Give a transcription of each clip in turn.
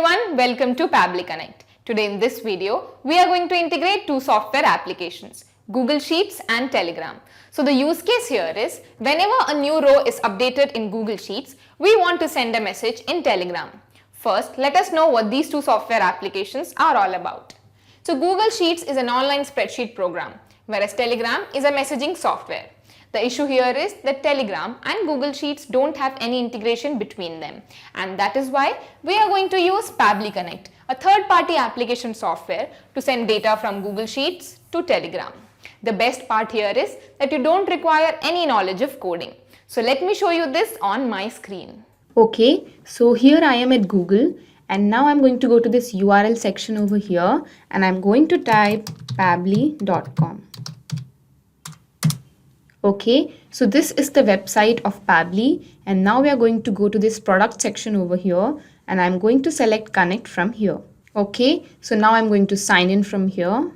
everyone, welcome to Pabbly Connect. Today in this video, we are going to integrate two software applications, Google Sheets and Telegram. So the use case here is, whenever a new row is updated in Google Sheets, we want to send a message in Telegram. First, let us know what these two software applications are all about. So Google Sheets is an online spreadsheet program, whereas Telegram is a messaging software. The issue here is that Telegram and Google Sheets don't have any integration between them, and that is why we are going to use Pabbly Connect, a third-party application software to send data from Google Sheets to Telegram. The best part here is that you don't require any knowledge of coding. So let me show you this on my screen. Okay, so here I am at Google, and now I'm going to go to this URL section over here, and I'm going to type pabbly.com. Okay, so this is the website of Pabbly, and now we are going to go to this product section over here, and I'm going to select connect from here. Okay, so now I'm going to sign in from here.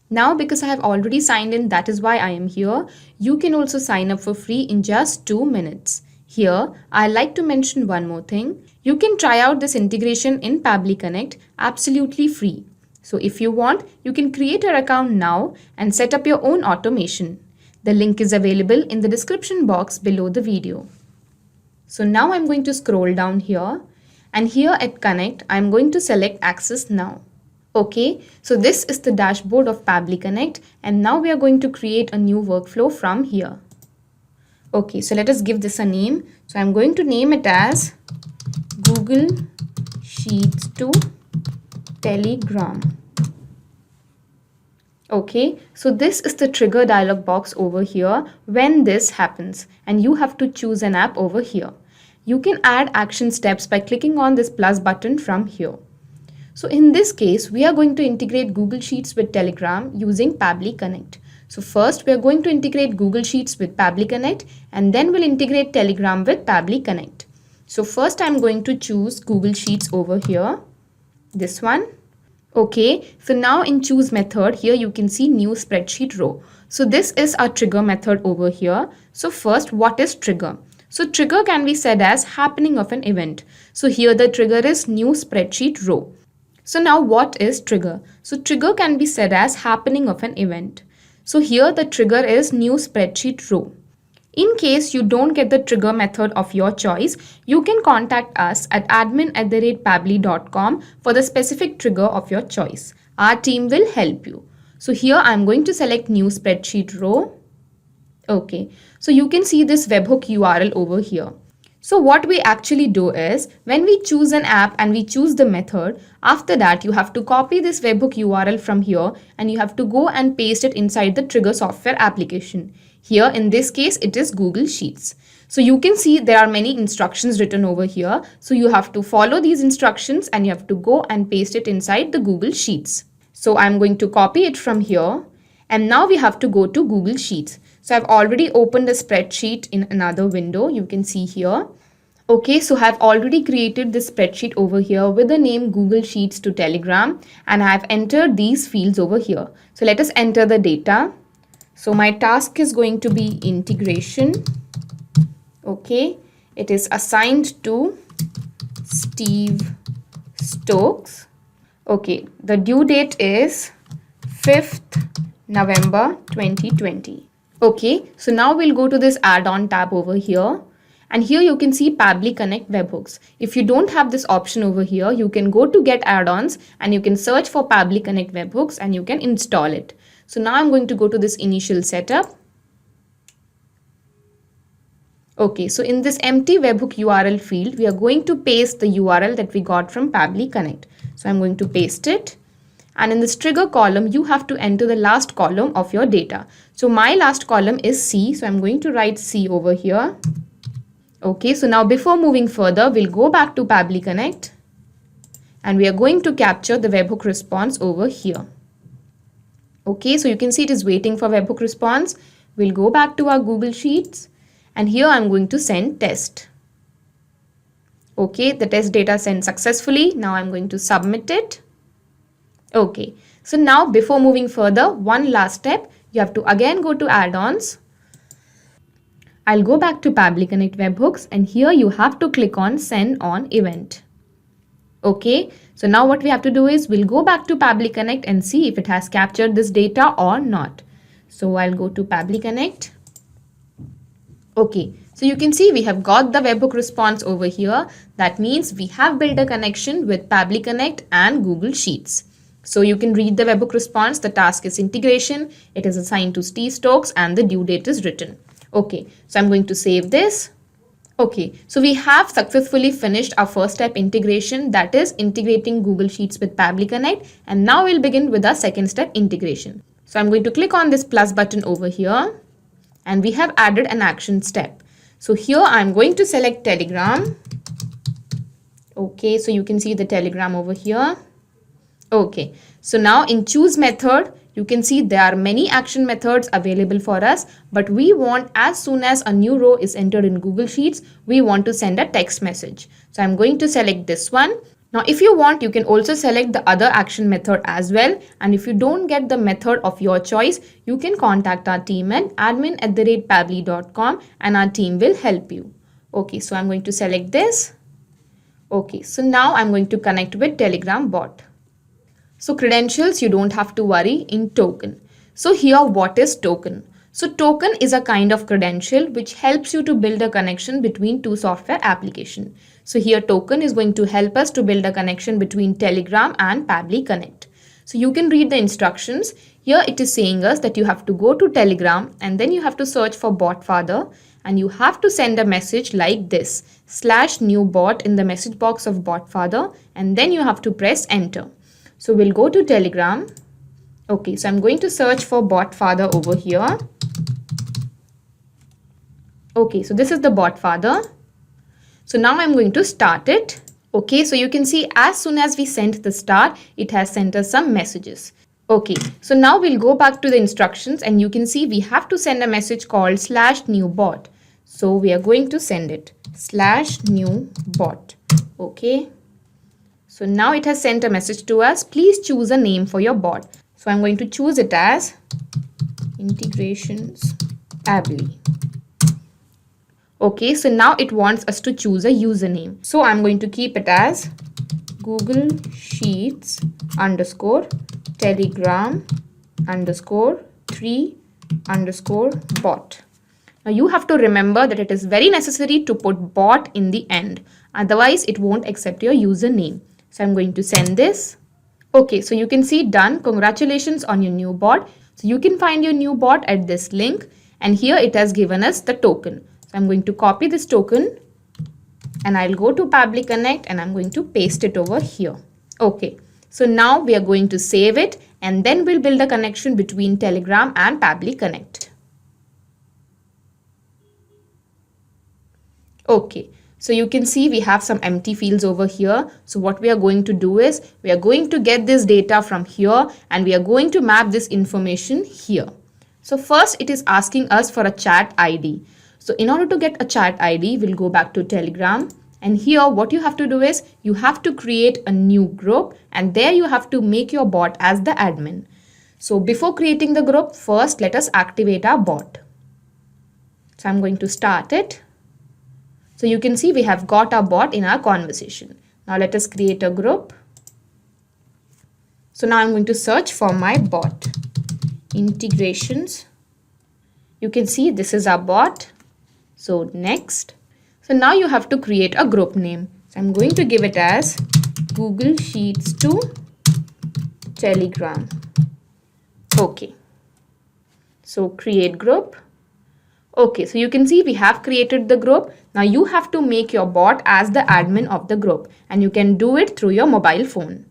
Now because I have already signed in, that is why I am here. You can also sign up for free in just 2 minutes. Here, I like to mention one more thing. You can try out this integration in Pabbly Connect absolutely free. So if you want, you can create an account now and set up your own automation. The link is available in the description box below the video. So now I'm going to scroll down here, and here at Connect, I'm going to select Access Now. Okay, so this is the dashboard of Pabbly Connect, and now we are going to create a new workflow from here. Okay, so let us give this a name. So I'm going to name it as Google Sheets to Telegram. Okay, so this is the trigger dialog box over here when this happens, and you have to choose an app over here. You can add action steps by clicking on this plus button from here. So in this case, we are going to integrate Google Sheets with Telegram using Pabbly Connect. So first we are going to integrate Google Sheets with Pabbly Connect, and then we'll integrate Telegram with Pabbly Connect. So first I'm going to choose Google Sheets over here. This one. Okay, so now in choose method, here you can see new spreadsheet row. So this is our trigger method over here. So first, what is trigger? So trigger can be said as happening of an event. So here the trigger is new spreadsheet row. So now what is trigger? So trigger can be said as happening of an event. So here the trigger is new spreadsheet row. In case you don't get the trigger method of your choice, you can contact us at admin@pabbly.com for the specific trigger of your choice. Our team will help you. So here I'm going to select new spreadsheet row. Okay, so you can see this webhook URL over here. So what we actually do is, when we choose an app and we choose the method, after that you have to copy this webhook URL from here, and you have to go and paste it inside the trigger software application. Here in this case, it is Google Sheets. So you can see there are many instructions written over here. So you have to follow these instructions and you have to go and paste it inside the Google Sheets. So I'm going to copy it from here, and now we have to go to Google Sheets. So I've already opened a spreadsheet in another window. You can see here. Okay, so I've already created this spreadsheet over here with the name Google Sheets to Telegram, and I've entered these fields over here. So let us enter the data. So my task is going to be integration. Okay, it is assigned to Steve Stokes. Okay, the due date is 5th November 2020. Okay, so now we'll go to this add-on tab over here, and here you can see Pabbly Connect webhooks. If you don't have this option over here, you can go to get add-ons and you can search for Pabbly Connect webhooks and you can install it. So now I'm going to go to this initial setup. Okay, so in this empty webhook URL field, we are going to paste the URL that we got from Pabbly Connect. So I'm going to paste it. And in this trigger column, you have to enter the last column of your data. So my last column is C. So I'm going to write C over here. Okay, so now before moving further, we'll go back to Pabbly Connect. And we are going to capture the webhook response over here. Okay, so you can see it is waiting for webhook response. We'll go back to our Google Sheets, and here I'm going to send test. Okay, the test data sent successfully. Now I'm going to submit it. Okay, so now before moving further, one last step, you have to again go to add-ons. I'll go back to Pabbly Connect webhooks, and here you have to click on Send on Event. Okay, so now what we have to do is we'll go back to Pabbly Connect and see if it has captured this data or not. So I'll go to Pabbly Connect. Okay, so you can see we have got the webhook response over here. That means we have built a connection with Pabbly Connect and Google Sheets. So you can read the webhook response. The task is integration. It is assigned to Steve Stokes and the due date is written. Okay, so I'm going to save this. Okay, so we have successfully finished our first step integration, that is integrating Google Sheets with Pabbly Connect, and now we'll begin with our second step integration. So I'm going to click on this plus button over here, and we have added an action step. So here I'm going to select Telegram. Okay, so you can see the Telegram over here. Okay, so now in choose method, you can see there are many action methods available for us, but we want, as soon as a new row is entered in Google Sheets, we want to send a text message. So I'm going to select this one. Now, if you want, you can also select the other action method as well. And if you don't get the method of your choice, you can contact our team at admin@pabbly.com and our team will help you. Okay, so I'm going to select this. Okay, so now I'm going to connect with Telegram bot. So credentials, you don't have to worry in token. So here, what is token? So token is a kind of credential which helps you to build a connection between two software applications. So here token is going to help us to build a connection between Telegram and Pabbly Connect. So you can read the instructions. Here it is saying us that you have to go to Telegram and then you have to search for BotFather and you have to send a message like this /new bot in the message box of BotFather and then you have to press enter. So we'll go to Telegram. Okay, so I'm going to search for BotFather over here. Okay, so this is the BotFather. So now I'm going to start it. Okay, so you can see as soon as we sent the start, it has sent us some messages. Okay, so now we'll go back to the instructions and you can see we have to send a message called /new bot. So we are going to send it /new bot. Okay. So now it has sent a message to us. Please choose a name for your bot. So I'm going to choose it as Integrations Pabbly. Okay, so now it wants us to choose a username. So I'm going to keep it as Google Sheets _Telegram _3 bot. Now you have to remember that it is very necessary to put bot in the end. Otherwise, it won't accept your username. So I'm going to send this. Okay, so you can see done. Congratulations on your new bot. So you can find your new bot at this link and here it has given us the token. So I'm going to copy this token and I'll go to Pabbly Connect and I'm going to paste it over here. Okay, so now we are going to save it and then we'll build a connection between Telegram and Pabbly Connect. Okay. So you can see we have some empty fields over here. So what we are going to do is we are going to get this data from here and we are going to map this information here. So first it is asking us for a chat ID. So in order to get a chat ID, we'll go back to Telegram and here what you have to do is you have to create a new group and there you have to make your bot as the admin. So before creating the group, first let us activate our bot. So I'm going to start it. So you can see we have got our bot in our conversation. Now let us create a group. So now I'm going to search for my bot. Integrations. You can see this is our bot. So next. So now you have to create a group name. So I'm going to give it as Google Sheets to Telegram. Okay. So create group. Okay, so you can see we have created the group. Now you have to make your bot as the admin of the group and you can do it through your mobile phone.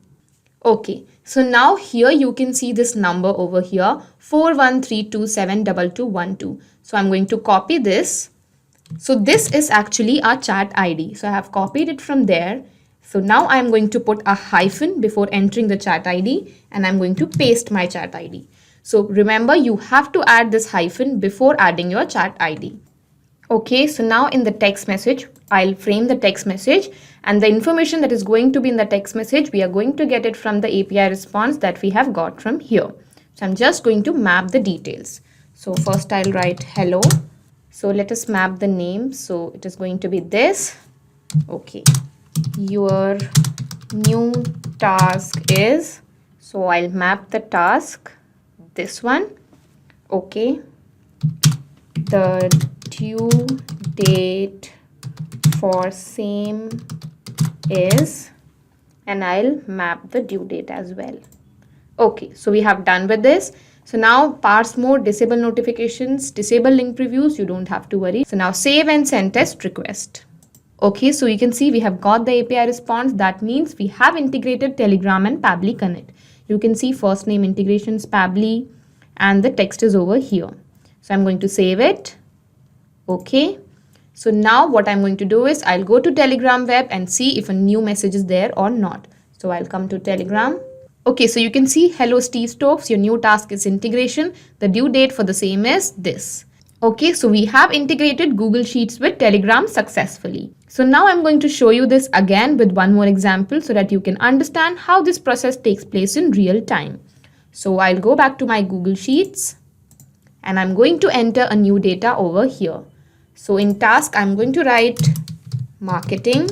Okay, so now here you can see this number over here 4132722212. So I'm going to copy this. So this is actually our chat ID. So I have copied it from there. So now I'm going to put a hyphen before entering the chat ID and I'm going to paste my chat ID. So remember you have to add this hyphen before adding your chat ID. Okay, so now in the text message, I'll frame the text message and the information that is going to be in the text message, we are going to get it from the API response that we have got from here. So I'm just going to map the details. So first I'll write hello So let us map the name. So it is going to be this. Okay. Your new task is, so I'll map the task, this one. Okay. The due date for same is, and I'll map the due date as well. Okay, so we have done with this. So now parse mode, disable notifications, disable link previews, you don't have to worry. So now save and send test request. Okay, so you can see we have got the API response. That means we have integrated Telegram and Pabbly Connect. You can see first name integrations, Pabbly, and the text is over here. So I'm going to save it. Okay. So now what I'm going to do is I'll go to Telegram web and see if a new message is there or not. So I'll come to Telegram. Okay, so you can see, hello Steve Stokes, your new task is integration. The due date for the same is this. Okay, so we have integrated Google Sheets with Telegram successfully. So now I'm going to show you this again with one more example so that you can understand how this process takes place in real time. So I'll go back to my Google Sheets and I'm going to enter a new data over here. So in task, I'm going to write marketing.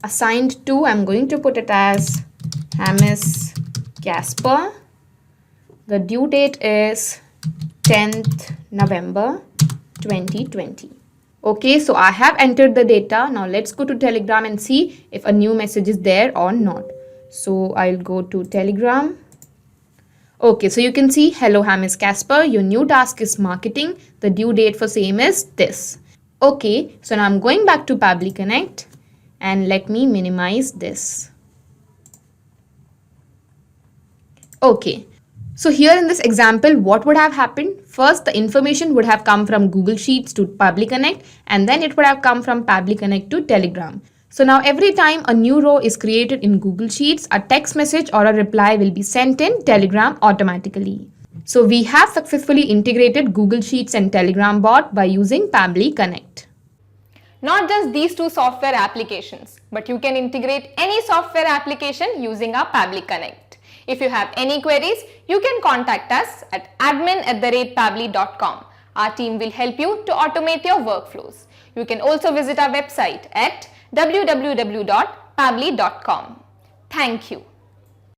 Assigned to, I'm going to put it as Hamis Casper. The due date is 10th November 2020. Okay, so I have entered the data. Now let's go to Telegram and see if a new message is there or not. So I'll go to Telegram. Okay, so you can see, hello Hamis Casper, your new task is marketing. The due date for same is this. Okay, so now I'm going back to Pabbly Connect and let me minimize this. Okay, so here in this example, what would have happened? First, the information would have come from Google Sheets to Pabbly Connect, and then it would have come from Pabbly Connect to Telegram. So now every time a new row is created in Google Sheets, a text message or a reply will be sent in Telegram automatically. So we have successfully integrated Google Sheets and Telegram bot by using Pabbly Connect. Not just these two software applications, but you can integrate any software application using our Pabbly Connect. If you have any queries, you can contact us at admin@pabbly.com. Our team will help you to automate your workflows. You can also visit our website at www.pabbly.com. Thank you.